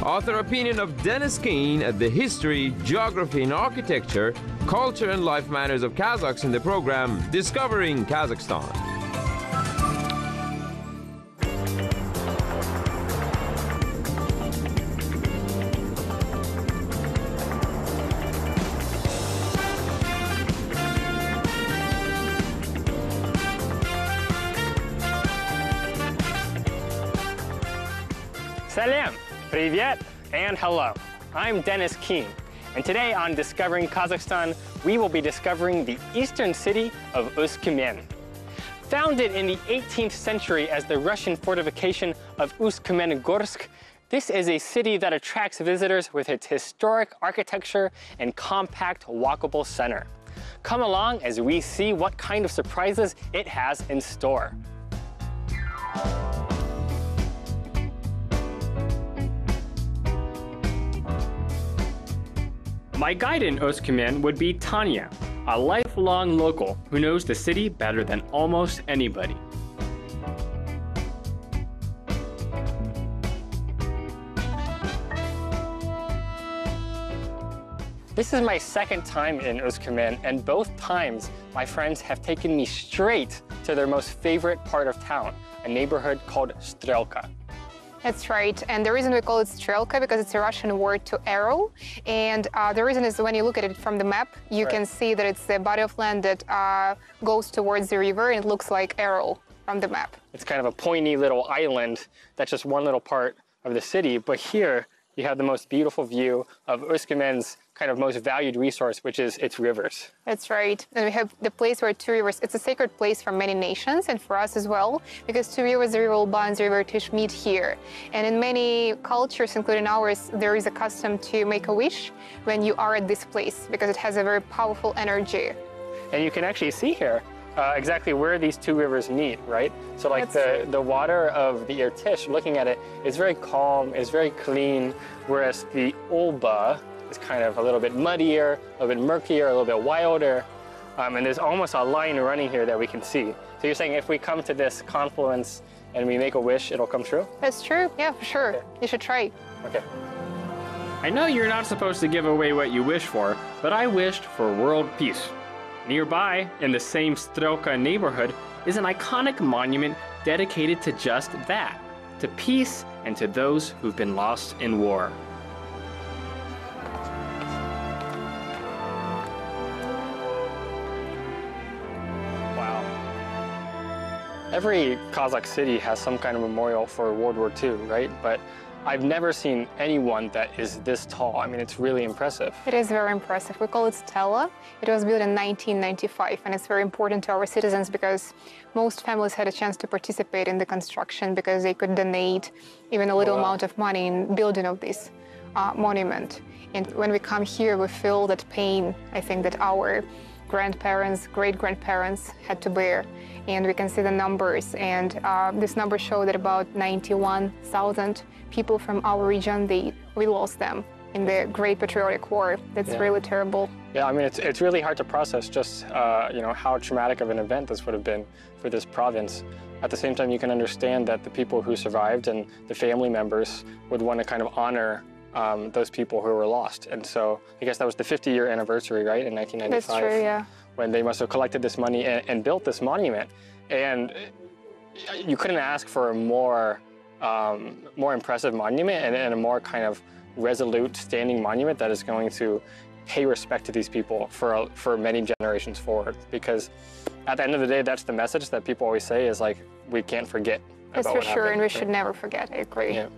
Author opinion of Dennis Keen at the History, Geography and Architecture, Culture and Life Manners of Kazakhs in the program Discovering Kazakhstan. Salam, привет, and hello. I'm Dennis Keen, and today on Discovering Kazakhstan, we will be discovering the eastern city of Usk-Kmen. Founded in the 18th century as the Russian fortification of Usk-Kmen-Gorsk, this is a city that attracts visitors with its historic architecture and compact walkable center. Come along as we see what kind of surprises it has in store. My guide in Usk-Kmen would be Tanya, a lifelong local who knows the city better than almost anybody. This is my second time in Usk-Kmen, and both times my friends have taken me straight to their most favorite part of town, a neighborhood called Strelka. That's right, and the reason we call it Strelka because it's a Russian word to arrow, and the reason is when you look at it from the map, you can see that it's the body of land that goes towards the river, and it looks like arrow from the map. It's kind of a pointy little island that's just one little part of the city, but here you have the most beautiful view of Usk-Kmen's kind of most valued resource, which is its rivers. That's right. And we have the place where two rivers, it's a sacred place for many nations and for us as well, because two rivers, the river Ulba and the river Tish, meet here. And in many cultures, including ours, there is a custom to make a wish when you are at this place, because it has a very powerful energy. And you can actually see here exactly where these two rivers meet, right? So like the water of the Irtish, looking at it, is very calm, is very clean, whereas the Ulba is kind of a little bit muddier, a little bit murkier, a little bit wilder. And there's almost a line running here that we can see. So you're saying if we come to this confluence and we make a wish, it'll come true? That's true, yeah, for sure. Okay. You should try. Okay. I know you're not supposed to give away what you wish for, but I wished for world peace. Nearby, in the same Strelka neighborhood, is an iconic monument dedicated to just that, to peace and to those who've been lost in war. Wow. Every Kazakh city has some kind of memorial for World War II, right? But I've never seen anyone that is this tall. I mean, it's really impressive. It is very impressive. We call it Stela. It was built in 1995, and it's very important to our citizens because most families had a chance to participate in the construction because they could donate even a little amount of money in building of this monument. And when we come here, we feel that pain, I think, that our grandparents, great-grandparents had to bear. And we can see the numbers, and this numbers show that about 91,000 people from our region, we lost them in the Great Patriotic War. That's really terrible. Yeah, I mean, it's really hard to process just, you know, how traumatic of an event this would have been for this province. At the same time, you can understand that the people who survived and the family members would want to kind of honor those people who were lost. And so I guess that was the 50-year anniversary, right, in 1995. That's true, yeah. When they must have collected this money and built this monument. And you couldn't ask for a more impressive monument and a more kind of resolute standing monument that is going to pay respect to these people for many generations forward. Because at the end of the day, that's the message that people always say is like, we can't forget about what happened. That's for sure, and we should never forget, I agree. Yeah.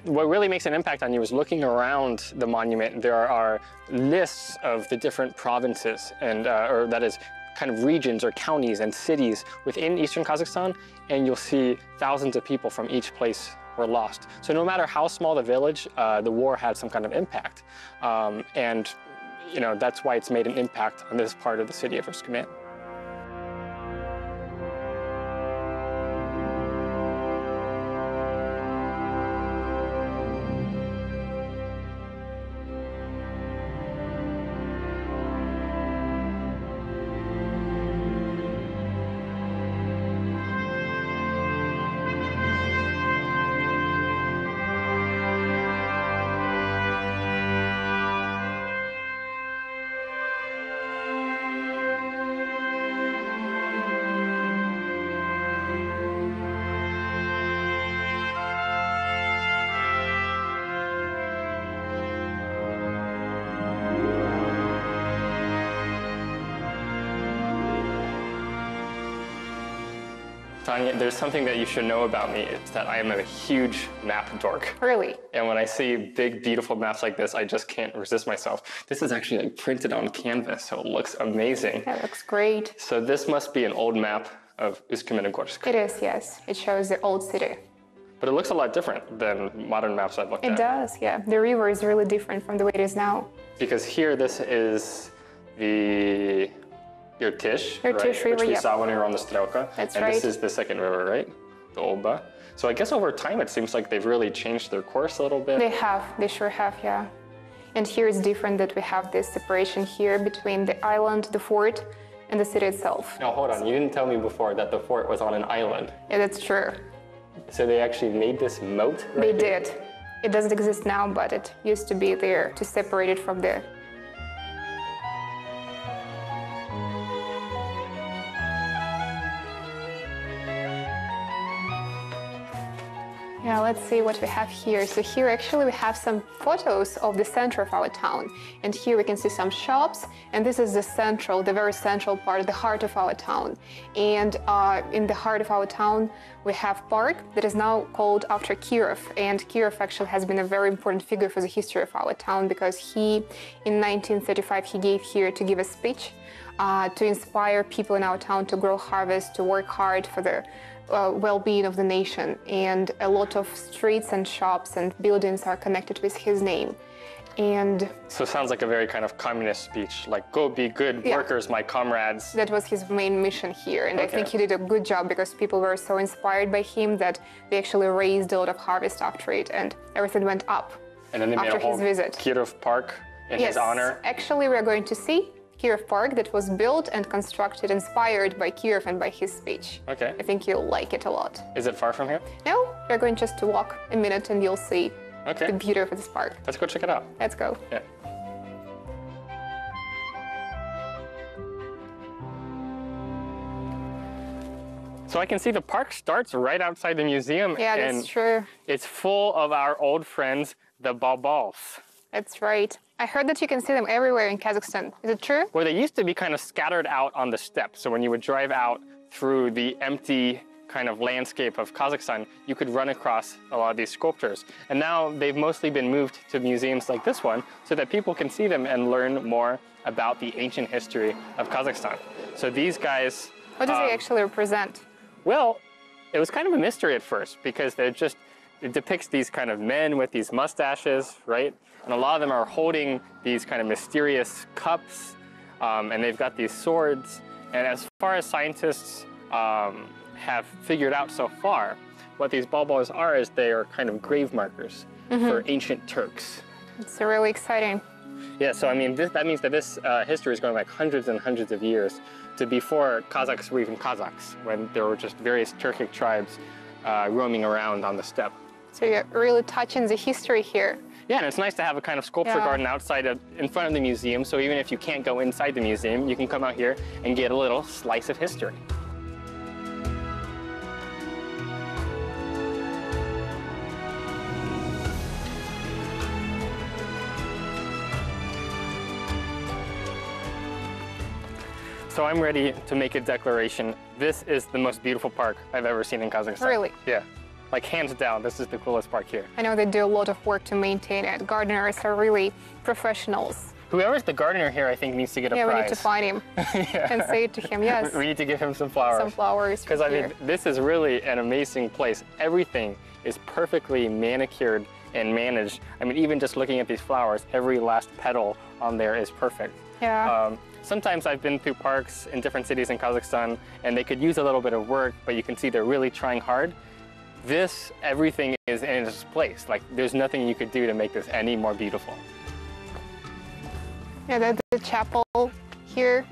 What really makes an impact on you is looking around the monument. There are lists of the different provinces and, or that is kind of regions or counties and cities within eastern Kazakhstan, and you'll see thousands of people from each place were lost. So no matter how small the village, the war had some kind of impact. And you know, that's why it's made an impact on this part of the city of Usk-Kmen. Tanya, there's something that you should know about me. It's that I am a huge map dork. Really? And when I see big, beautiful maps like this, I just can't resist myself. This is actually like printed on canvas, so it looks amazing. That looks great. So this must be an old map of Uсть-Kamenogorsk. It is, yes. It shows the old city. But it looks a lot different than modern maps I've looked at. It does, yeah. The river is really different from the way it is now. Because here, this is the Irtysh, right? River, which we saw when we were on the Strelka. That's and right. this is the second river, right? The Olba. So I guess over time, it seems like they've really changed their course a little bit. They sure have, yeah. And here it's different that we have this separation here between the island, the fort, and the city itself. Now, hold on. You didn't tell me before that the fort was on an island. Yeah, that's true. So they actually made this moat right They here? did. It doesn't exist now, but it used to be there to separate it from the... Yeah, let's see what we have here. So here actually we have some photos of the center of our town. And here we can see some shops. And this is the very central part, the heart of our town. And in the heart of our town, we have park that is now called after Kirov. And Kirov actually has been a very important figure for the history of our town because in 1935, he gave here to give a speech to inspire people in our town to grow harvest, to work hard for the well-being of the nation, and a lot of streets and shops and buildings are connected with his name. And so it sounds like a very kind of communist speech, like go be good workers, my comrades. That was his main mission here, and I think he did a good job because people were so inspired by him that they actually raised a lot of harvest after it, and everything went up And then they made after a whole his visit. Kirov Park in his honor. Actually, we are going to see Kirov Park that was built and constructed, inspired by Kirov and by his speech. Okay. I think you'll like it a lot. Is it far from here? No, we're going just to walk a minute and you'll see the beauty of this park. Let's go check it out. Let's go. Yeah. So I can see the park starts right outside the museum. Yeah, that's true. It's full of our old friends, the balbals. That's right. I heard that you can see them everywhere in Kazakhstan. Is it true? Well, they used to be kind of scattered out on the steppe. So when you would drive out through the empty kind of landscape of Kazakhstan, you could run across a lot of these sculptures. And now they've mostly been moved to museums like this one so that people can see them and learn more about the ancient history of Kazakhstan. So these guys... What do they actually represent? Well, it was kind of a mystery at first because it depicts these kind of men with these mustaches, right? And a lot of them are holding these kind of mysterious cups, and they've got these swords. And as far as scientists have figured out so far, what these balbals are is they are kind of grave markers for ancient Turks. It's really exciting. Yeah, so I mean, that means that this history is going back hundreds and hundreds of years to before Kazakhs were even Kazakhs, when there were just various Turkic tribes roaming around on the steppe. So you're really touching the history here. Yeah, and it's nice to have a kind of sculpture garden outside in front of the museum, so even if you can't go inside the museum, you can come out here and get a little slice of history. So I'm ready to make a declaration. This is the most beautiful park I've ever seen in Kazakhstan. Really? Yeah. Like hands down, this is the coolest park here. I know they do a lot of work to maintain it. Gardeners are really professionals. Whoever's the gardener here, I think, needs to get a prize. Yeah, we need to find him and say it to him, yes. We need to give him some flowers. Some flowers. Because I mean, this is really an amazing place. Everything is perfectly manicured and managed. I mean, even just looking at these flowers, every last petal on there is perfect. Yeah. Sometimes I've been through parks in different cities in Kazakhstan, and they could use a little bit of work, but you can see they're really trying hard. Everything is in its place. Like, there's nothing you could do to make this any more beautiful. Yeah, that's the chapel here.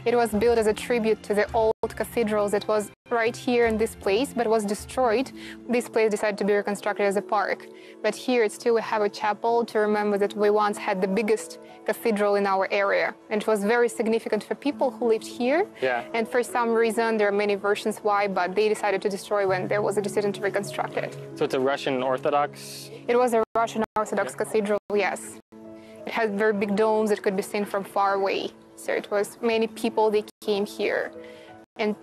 It was built as a tribute to the old cathedrals that was right here in this place, but was destroyed. This place decided to be reconstructed as a park. But here still we have a chapel to remember that we once had the biggest cathedral in our area. And it was very significant for people who lived here. Yeah. And for some reason, there are many versions why, but they decided to destroy when there was a decision to reconstruct it. So it's a Russian Orthodox? It was a Russian Orthodox cathedral, yes. It had very big domes that could be seen from far away. So it was many people, they came here And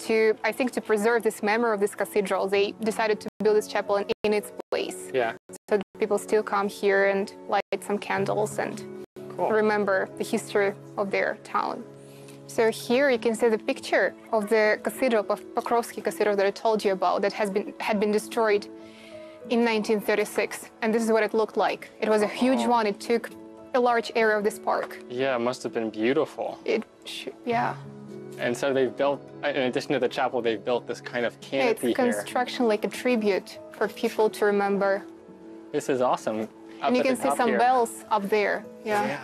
I think to preserve this memory of this cathedral, they decided to build this chapel in its place. Yeah. So people still come here and light some candles and remember the history of their town. So here you can see the picture of the cathedral, of Pokrovsky Cathedral that I told you about, that had been destroyed in 1936. And this is what it looked like. It was a huge one. It took a large area of this park. Yeah, it must have been beautiful. Yeah. And so they've built, in addition to the chapel, they've built this kind of canopy here. It's construction like a tribute for people to remember. This is awesome. And you can see some bells up there. Yeah.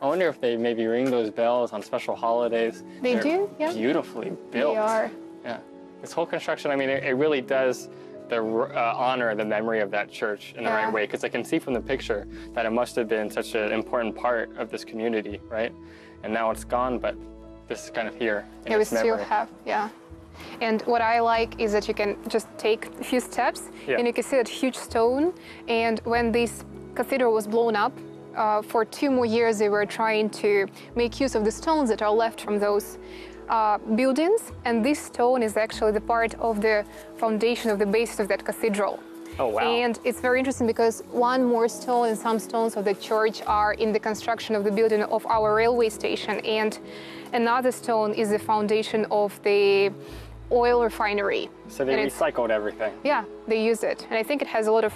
I wonder if they maybe ring those bells on special holidays. They do, yeah. Beautifully built. They are. Yeah. This whole construction, I mean, it really does honor the memory of that church in the right way, because I can see from the picture that it must have been such an important part of this community, right? And now it's gone, but this is kind of here in its memory. We still have, And what I like is that you can just take a few steps and you can see that huge stone. And when this cathedral was blown up, for 2 more years they were trying to make use of the stones that are left from those buildings. And this stone is actually the part of the foundation of the basis of that cathedral. Oh, wow. And it's very interesting because one more stone and some stones of the church are in the construction of the building of our railway station. And another stone is the foundation of the oil refinery. So they recycled everything. Yeah, they use it. And I think it has a lot of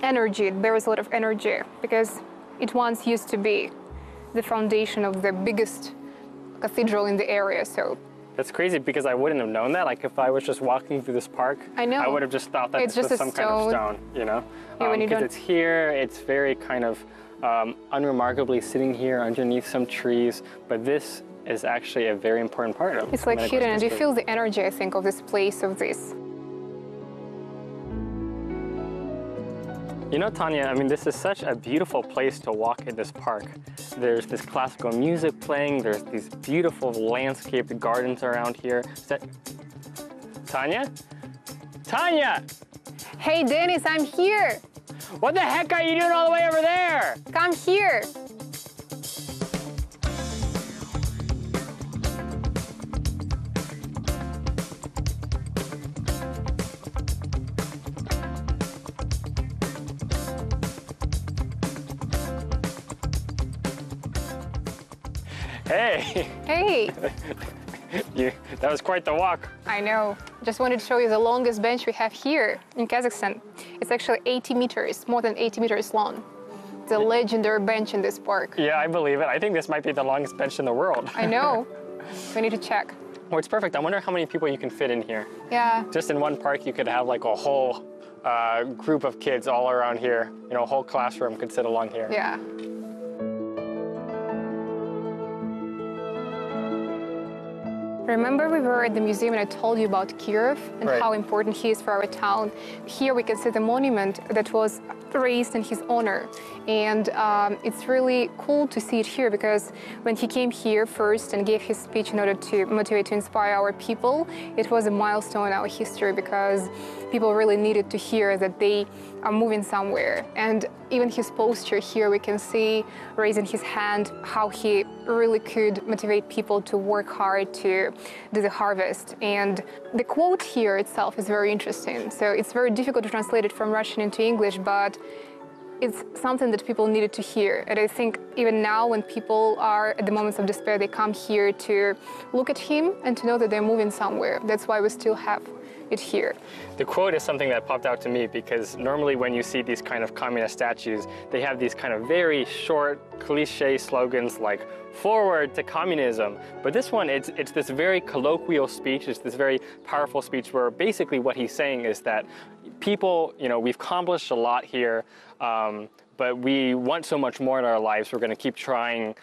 energy. It bears a lot of energy because it once used to be the foundation of the biggest cathedral in the area. So that's crazy because I wouldn't have known that. Like if I was just walking through this park, I would have just thought that it's just some kind of stone, you know? Because it's here, it's very kind of unremarkably sitting here underneath some trees, but this is actually a very important part of it. It's like hidden, and you feel the energy, I think, of this place, of this. You know, Tanya, I mean, this is such a beautiful place to walk in this park. There's this classical music playing, there's these beautiful landscaped gardens around here. Tanya? Tanya! Hey, Dennis, I'm here! What the heck are you doing all the way over there? Come here! Hey! Hey! That was quite the walk. I know. Just wanted to show you the longest bench we have here in Kazakhstan. It's actually 80 meters, more than 80 meters long. It's a legendary bench in this park. Yeah, I believe it. I think this might be the longest bench in the world. I know. We need to check. Well, it's perfect. I wonder how many people you can fit in here. Yeah. Just in one park, you could have like a whole group of kids all around here. You know, a whole classroom could sit along here. Yeah. Remember we were at the museum and I told you about Kirov and how important he is for our town. Here we can see the monument that was raised in his honor. And it's really cool to see it here because when he came here first and gave his speech in order to motivate, to inspire our people, it was a milestone in our history because people really needed to hear that they are moving somewhere. And even his posture here, we can see raising his hand, how he really could motivate people to work hard to do the harvest. And the quote here itself is very interesting. So it's very difficult to translate it from Russian into English, but it's something that people needed to hear. And I think even now when people are at the moments of despair, they come here to look at him and to know that they're moving somewhere. That's why we still have it here. The quote is something that popped out to me because normally when you see these kind of communist statues, they have these kind of very short cliche slogans like forward to communism. But this one, it's this very colloquial speech, it's this very powerful speech where basically what he's saying is that people, you know, we've accomplished a lot here, but we want so much more in our lives. We're going to keep trying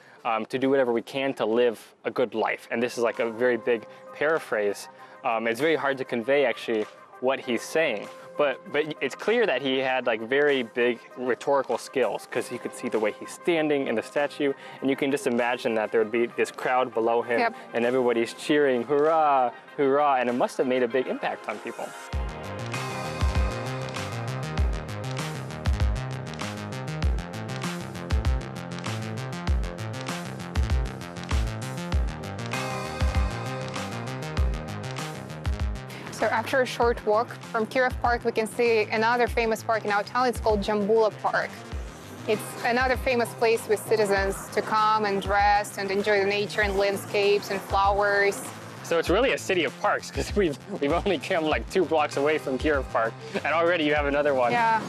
to do whatever we can to live a good life. And this is like a very big paraphrase. It's very hard to convey actually what he's saying, but it's clear that he had like very big rhetorical skills because you could see the way he's standing in the statue, and you can just imagine that there would be this crowd below him and everybody's cheering, hurrah, hurrah, and it must have made a big impact on people. So after a short walk from Kirov Park, we can see another famous park in our town. It's called Jambula Park. It's another famous place with citizens to come and rest and enjoy the nature and landscapes and flowers. So it's really a city of parks because we've only come like 2 blocks away from Kirov Park, and already you have another one. Yeah.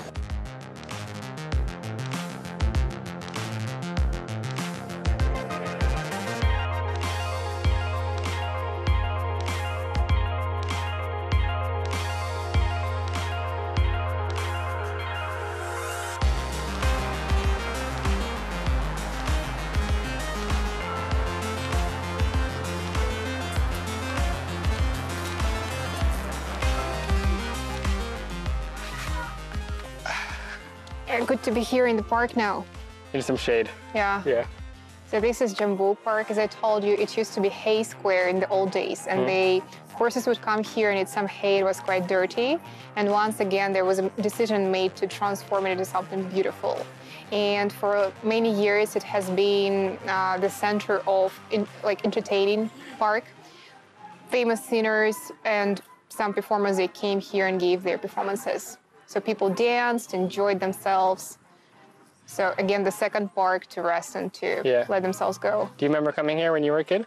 Good to be here in the park now. In some shade. Yeah. Yeah. So this is Jambul Park. As I told you, it used to be hay square in the old days, and horses would come here and eat some hay. It was quite dirty, and once again there was a decision made to transform it into something beautiful. And for many years it has been the center of entertaining park. Famous singers and some performers, they came here and gave their performances. So people danced, enjoyed themselves. So again, the second park to rest and to let themselves go. Do you remember coming here when you were a kid?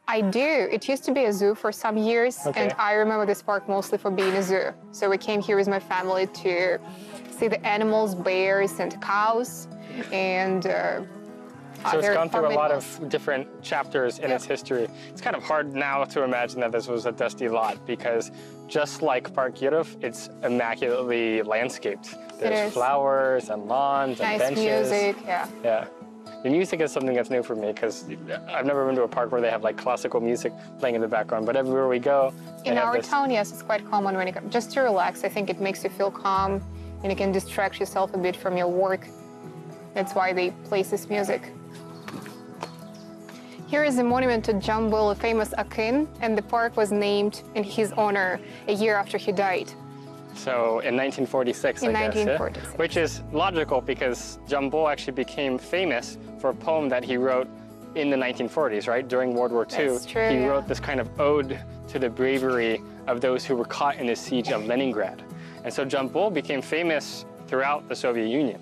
I do. It used to be a zoo for some years, and I remember this park mostly for being a zoo. So we came here with my family to see the animals, bears and cows, and so it's gone through a lot of different chapters in its history. It's kind of hard now to imagine that this was a dusty lot because just like Park Kirov, it's immaculately landscaped. There's flowers and lawns and benches. Nice music, Yeah. The music is something that's new for me because I've never been to a park where they have like classical music playing in the background, but everywhere we go, in our town, yes, it's quite common when you come. Just to relax, I think it makes you feel calm and you can distract yourself a bit from your work. That's why they play this music. Here is a monument to Jambul, a famous Akin, and the park was named in his honor a year after he died. So in 1946, I guess, 1946. Yeah? Which is logical because Jambul actually became famous for a poem that he wrote in the 1940s, right? During World War II. That's true, he wrote this kind of ode to the bravery of those who were caught in the siege of Leningrad. And so Jambul became famous throughout the Soviet Union.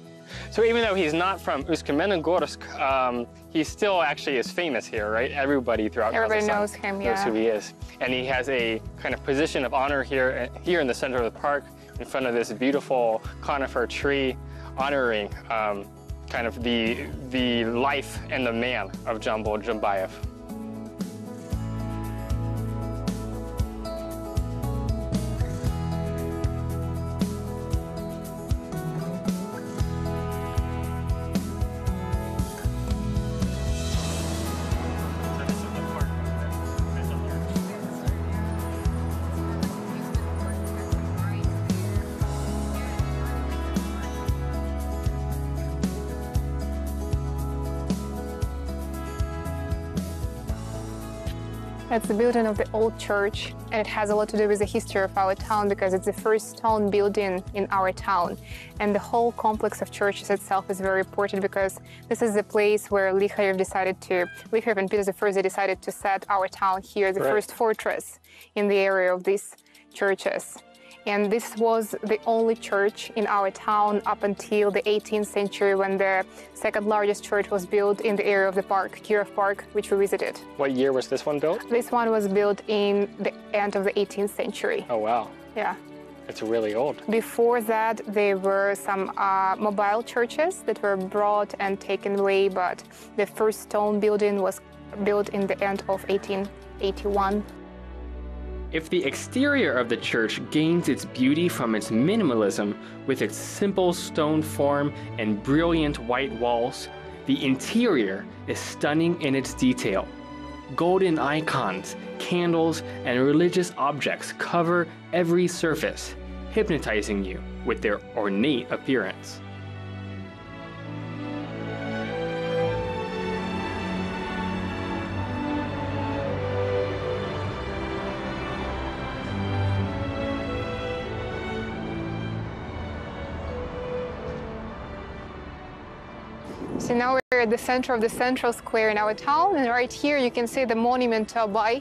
So even though he's not from Uсть-Kamenogorsk, he still actually is famous here, right? Everybody throughout Kazakhstan knows him, knows who he is. And he has a kind of position of honor here in the center of the park, in front of this beautiful conifer tree, honoring kind of the life and the man of Jambul Jumbayev. That's the building of the old church, and it has a lot to do with the history of our town because it's the first stone building in our town. And the whole complex of churches itself is very important because this is the place where Likharev and Peter I, they decided to set our town here, the first fortress in the area of these churches. And this was the only church in our town up until the 18th century when the second largest church was built in the area of the park, Kirov Park, which we visited. What year was this one built? This one was built in the end of the 18th century. Oh, wow. Yeah. It's really old. Before that, there were some mobile churches that were brought and taken away, but the first stone building was built in the end of 1881. If the exterior of the church gains its beauty from its minimalism, with its simple stone form and brilliant white walls, the interior is stunning in its detail. Golden icons, candles, and religious objects cover every surface, hypnotizing you with their ornate appearance. So now we're at the center of the central square in our town, and right here you can see the monument to Abai,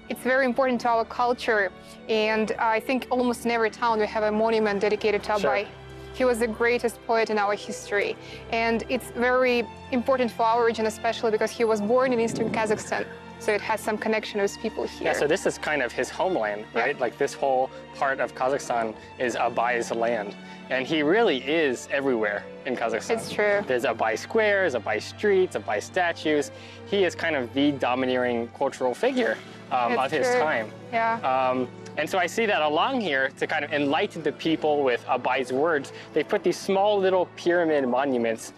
It's very important to our culture, and I think almost in every town we have a monument dedicated to Abai. Sure. He was the greatest poet in our history, and it's very important for our region, especially because he was born in eastern Kazakhstan, so it has some connection with people here. Yeah, so this is kind of his homeland, right? Yeah. Like this whole part of Kazakhstan is Abai's land. And he really is everywhere in Kazakhstan. It's true. There's Abai squares, Abai streets, Abai statues. He is kind of the domineering cultural figure of his time. Yeah. And so I see that along here to kind of enlighten the people with Abai's words. They put these small little pyramid monuments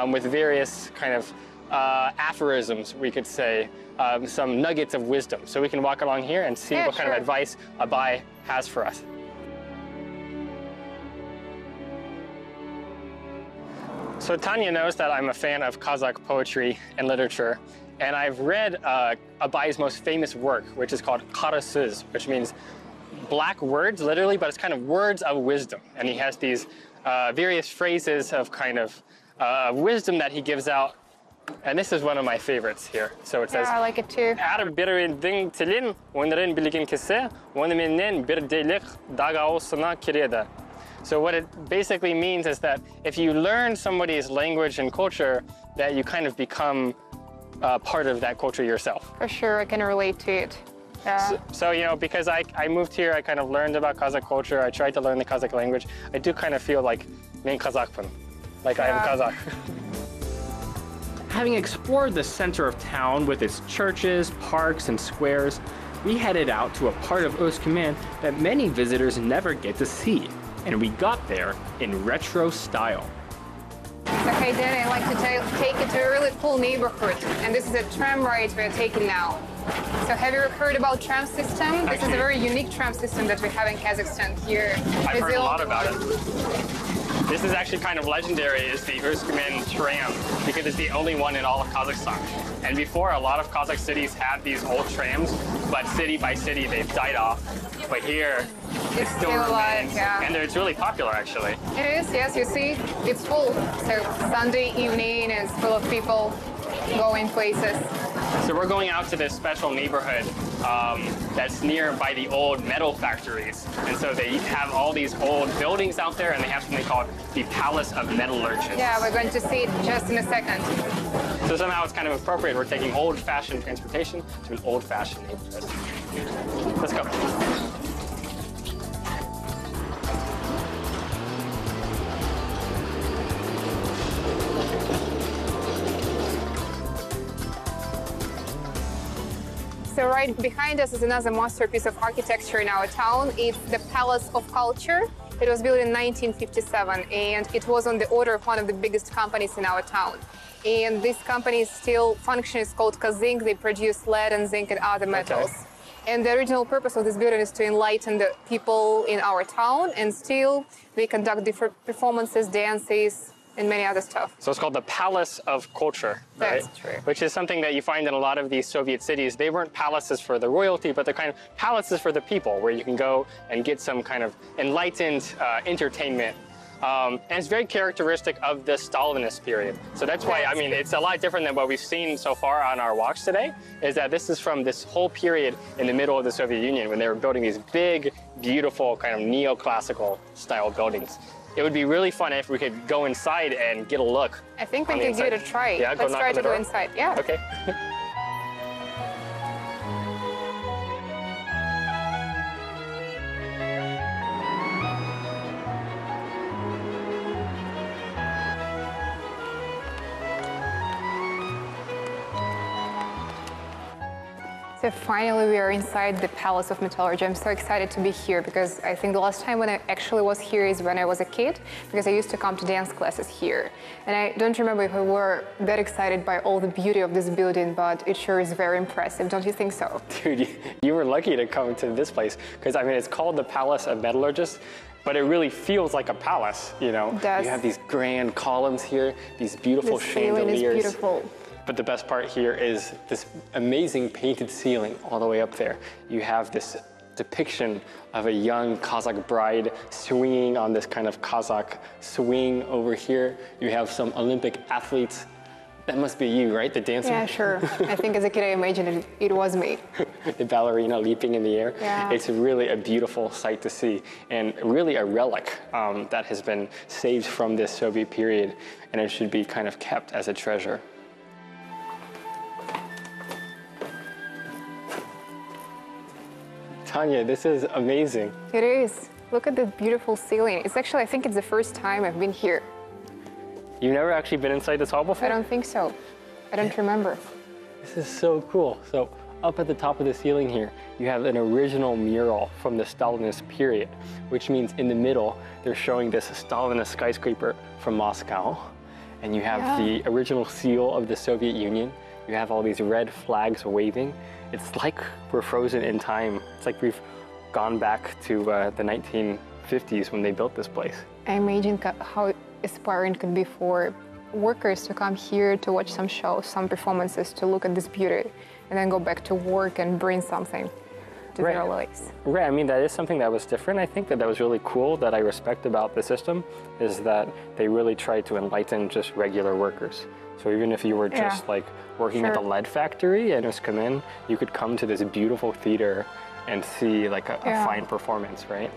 with various kind of aphorisms, we could say, some nuggets of wisdom. So we can walk along here and see what kind of advice Abai has for us. So Tanya knows that I'm a fan of Kazakh poetry and literature, and I've read Abai's most famous work, which is called Kara Söz, which means black words, literally, but it's kind of words of wisdom. And he has these various phrases of kind of wisdom that he gives out, and this is one of my favorites here. So it says, I like it too. So what it basically means is that if you learn somebody's language and culture, that you kind of become part of that culture yourself. For sure, I can relate to it. So you know, because I moved here, I kind of learned about Kazakh culture. I tried to learn the Kazakh language. I do kind of feel like men Kazakhpan, like I am Kazakh. Having explored the center of town with its churches, parks, and squares, we headed out to a part of Özkemen that many visitors never get to see. And we got there in retro style. Okay, Danny, I'd like to take you to a really cool neighborhood. And this is a tram ride we're taking now. So have you heard about tram system? This is a very unique tram system that we have in Kazakhstan here. I've heard a lot about it. This is actually kind of legendary, is the Özkemen tram, because it's the only one in all of Kazakhstan. And before, a lot of Kazakh cities had these old trams, but city by city, they've died off. But here, it still remains. Yeah. And it's really popular, actually. It is, yes, you see, it's full. So Sunday evening, it's full of people going places. So we're going out to this special neighborhood that's near by the old metal factories. And so they have all these old buildings out there, and they have something called the Palace of Metallurgy. Yeah, we're going to see it just in a second. So somehow it's kind of appropriate. We're taking old-fashioned transportation to an old-fashioned neighborhood. Let's go. So right behind us is another masterpiece of architecture in our town. It's the Palace of Culture. It was built in 1957, and it was on the order of one of the biggest companies in our town. And this company is still functioning. It's called Kazink. They produce lead and zinc and other metals. Okay. And the original purpose of this building is to enlighten the people in our town, and still they conduct different performances, dances, and many other stuff. So it's called the Palace of Culture, right? That's true. Which is something that you find in a lot of these Soviet cities. They weren't palaces for the royalty, but they're kind of palaces for the people, where you can go and get some kind of enlightened entertainment. And it's very characteristic of the Stalinist period. So that's why, I mean, it's a lot different than what we've seen so far on our walks today, is that this is from this whole period in the middle of the Soviet Union, when they were building these big, beautiful, kind of neoclassical style buildings. It would be really fun if we could go inside and get a look. I think we can give it a try. Yeah, Let's try to go inside. Yeah. Okay. So finally we are inside the Palace of Metallurgy. I'm so excited to be here because I think the last time when I actually was here is when I was a kid, because I used to come to dance classes here. And I don't remember if I were that excited by all the beauty of this building, but it sure is very impressive. Don't you think so? Dude, you were lucky to come to this place, because I mean, it's called the Palace of Metallurgists, but it really feels like a palace, you know? It does. You have these grand columns here, these beautiful The ceiling chandeliers. is beautiful. But the best part here is this amazing painted ceiling all the way up there. You have this depiction of a young Kazakh bride swinging on this kind of Kazakh swing over here. You have some Olympic athletes. That must be you, right? The dancer? Yeah, sure. I think as a kid I imagined it was me. the ballerina leaping in the air. Yeah. It's really a beautiful sight to see, and really a relic that has been saved from this Soviet period, and it should be kind of kept as a treasure. Tanya, this is amazing. It is. Look at the beautiful ceiling. It's actually, I think it's the first time I've been here. You've never actually been inside this hall before? I don't think so. I don't remember. This is so cool. So up at the top of the ceiling here, you have an original mural from the Stalinist period, which means in the middle, they're showing this Stalinist skyscraper from Moscow. And you have the original seal of the Soviet Union. You have all these red flags waving. It's like we're frozen in time. It's like we've gone back to the 1950s when they built this place. I imagine how inspiring it could be for workers to come here to watch some shows, some performances, to look at this beauty, and then go back to work and bring something to their lives. Right, I mean, that is something that was different. I think that was really cool, that I respect about the system, is that they really tried to enlighten just regular workers. So even if you were just like working at the lead factory and just come in, you could come to this beautiful theater and see like a fine performance, right?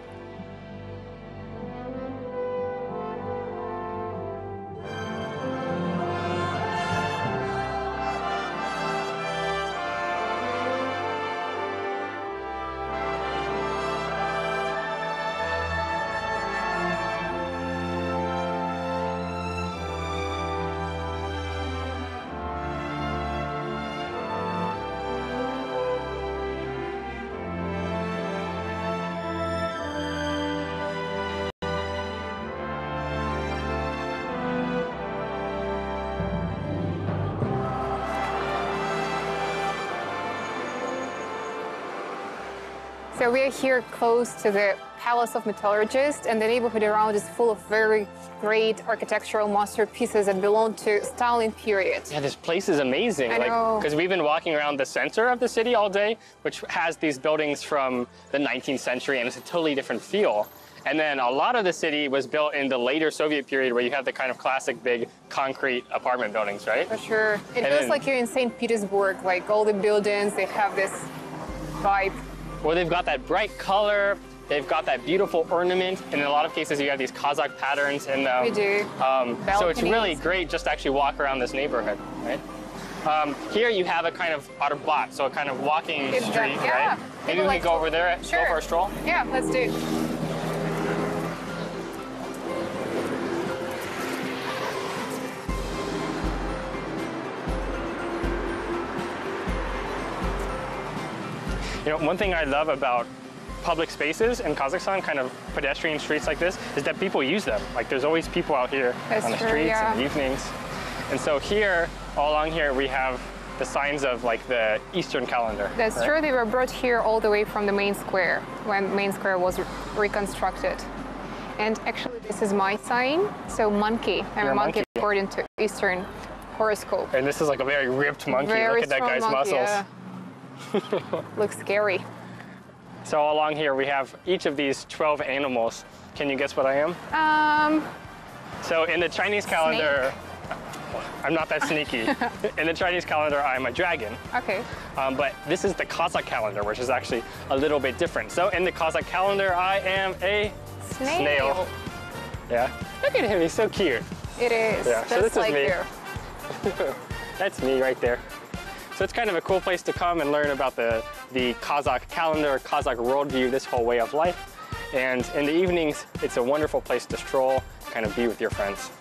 So we are here close to the Palace of Metallurgists, and the neighborhood around is full of very great architectural masterpieces that belong to Stalin period. Yeah, this place is amazing. I know. Because we've been walking around the center of the city all day, which has these buildings from the 19th century, and it's a totally different feel. And then a lot of the city was built in the later Soviet period, where you have the kind of classic big concrete apartment buildings, right? For sure. It feels like you're in St. Petersburg, like all the buildings, they have this vibe. Well, they've got that bright color, they've got that beautiful ornament, and in a lot of cases you have these Kazakh patterns in them. We do. So it's really great just to actually walk around this neighborhood, right? Here you have a kind of arbat, so a kind of walking street, right? Maybe we can go over there, go for a stroll? Yeah, let's do it. You know, one thing I love about public spaces in Kazakhstan, kind of pedestrian streets like this, is that people use them. Like there's always people out here on the streets in the evenings. And so here, all along here, we have the signs of like the Eastern calendar. That's true, they were brought here all the way from the main square, when main square was reconstructed. And actually this is my sign, so monkey. I'm a monkey according to Eastern horoscope. And this is like a very ripped monkey. Look at that guy's muscles. Yeah. Looks scary. So along here we have each of these 12 animals. Can you guess what I am? So in the Chinese calendar, I'm not that sneaky. In the Chinese calendar, I'm a dragon. Okay. But this is the Kazakh calendar, which is actually a little bit different. So in the Kazakh calendar, I am a snail. Yeah. Look at him, he's so cute. It is. Yeah. So this like is me. you. That's me right there. So it's kind of a cool place to come and learn about the Kazakh calendar, Kazakh worldview, this whole way of life. And in the evenings, it's a wonderful place to stroll, kind of be with your friends.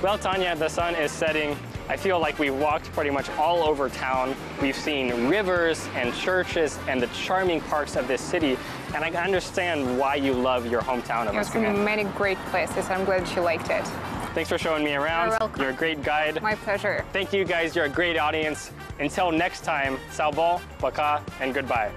Well, Tanya, the sun is setting. I feel like we've walked pretty much all over town. We've seen rivers and churches and the charming parks of this city. And I understand why you love your hometown of There's been many great places. I'm glad you liked it. Thanks for showing me around. You're welcome. You're a great guide. My pleasure. Thank you guys. You're a great audience. Until next time, Salbon, Baka, and goodbye.